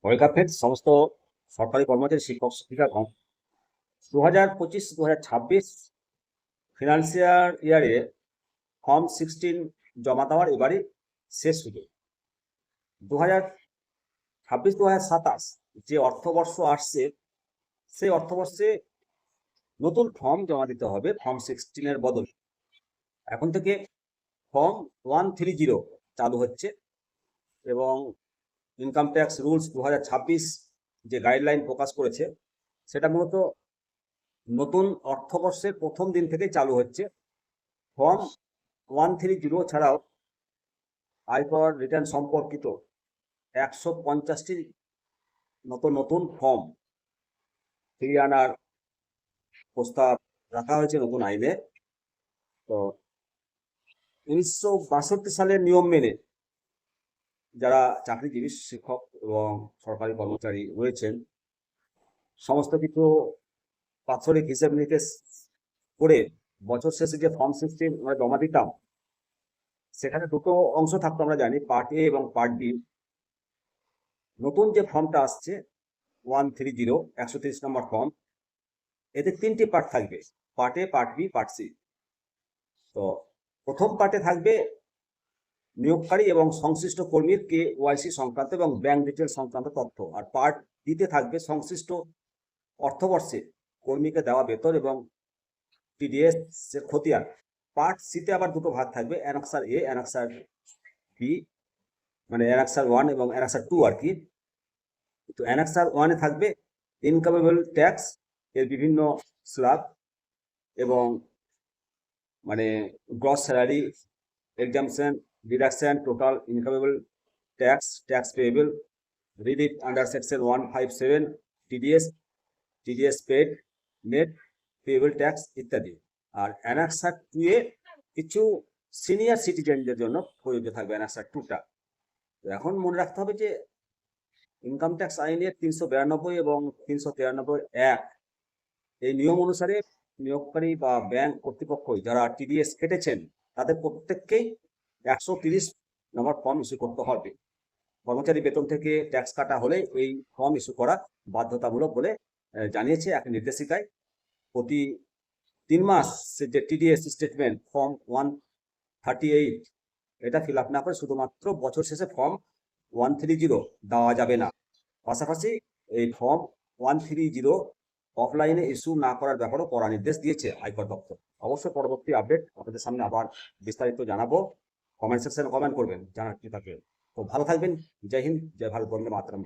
Welcome friends, সমস্ত সরকারি কর্মচারী, শিক্ষক শিক্ষিকাগণ। 2025-2026 ফিনান্সিয়াল ইয়ারে ফর্ম 16 জমা দেওয়ার এবারে শেষ সুযোগ। 2026-2027 যে অর্থবর্ষ আসছে, সেই অর্থবর্ষে নতুন ফর্ম জমা দিতে হবে ফর্ম 16-এর বদলে। এখন থেকে ফর্ম 130 চালু হচ্ছে এবং ইনকাম ট্যাক্স রুলস 2026 যে গাইডলাইন প্রকাশ করেছে, সেটা মূলত নতুন অর্থবর্ষের প্রথম দিন থেকে চালু হচ্ছে। ফর্ম 130 ছাড়াও আয়কর রিটার্ন সম্পর্কিত 150টি নতুন নতুন ফর্ম ফিরিয়ে আনার প্রস্তাব রাখা হয়েছে নতুন আইনে। তো 1962 সালের নিয়ম মেনে যারা চাকরিজীবী, শিক্ষক এবং সরকারি কর্মচারী রয়েছেন, সমস্ত কিছু বাৎসরিক হিসেব নিকেশ করে বছর শেষে যে ফর্ম 16 আমরা জমা দিতাম, সেখানে দুটো অংশ থাকতো আমরা জানি, পার্ট এ এবং পার্ট বি। নতুন যে ফর্মটা আসছে 130 130 নম্বর ফর্ম, এতে 3টি পার্ট থাকবে, part A, part B, part C. তো প্রথম পার্টে থাকবে নিয়োগকারী এবং সংশ্লিষ্ট কর্মীর KYC সংক্রান্ত এবং ব্যাংক ডিটেল সংক্রান্ত তথ্য, আর পার্ট বিতে থাকবে সংশ্লিষ্ট অর্থবর্ষে কর্মীকে দেওয়া বেতন এবং TDS এর খতিয়ান। পার্ট সিতে আবার দুটো ভাগ থাকবে, অ্যানেক্সার এ, অ্যানেক্সার বি, মানে অ্যানেক্সার 1 এবং অ্যানেক্সার 2 আর কি। তো অ্যানেক্সার 1-এ থাকবে ইনকামেবল ট্যাক্স এর বিভিন্ন স্ল্যাব এবং মানে gross salary, exemption, deduction, total incomeable tax, tax payable, relief under section 157, TDS paid, net payable tax ইত্যাদি। আর অ্যানেক্সার 2-এ কিছু সিনিয়র সিটিজেনদের জন্য প্রযোজ্য থাকবে অ্যানেক্সার 2টা। এখন মনে রাখতে হবে যে ইনকাম ট্যাক্স আইনের 392 এবং 393(1) এই নিয়ম অনুসারে নিয়োগকারী বা ব্যাংক কর্তৃপক্ষ যারা TDS কেটেছেন, তাদের প্রত্যেককেই 130 নম্বর ফর্ম ইস্যু করতে হবে। কর্মচারী বেতন থেকে ট্যাক্স কাটা হলে এই ফর্ম ইস্যু করা বাধ্যতামূলক বলে জানিয়েছে এক নির্দেশিকায়। প্রতি 3 মাস যে TDS স্টেটমেন্ট ফর্ম 138 এটা ফিল আপ না করে শুধুমাত্র বছর শেষে ফর্ম 130 দেওয়া যাবে না। পাশাপাশি এই ফর্ম 130 অফলাইনে ইস্যু না করার ব্যাপারেও কড়া নির্দেশ দিয়েছে আয়কর দপ্তর। অবশ্যই পরবর্তী আপডেট আপনাদের সামনে আবার বিস্তারিত জানাবো। কমেন্ট সেকশনে কমেন্ট করবেন, জানার কি থাকবে। তো ভালো থাকবেন। জয় হিন্দ, জয় ভারত, বন্দে মাতরম।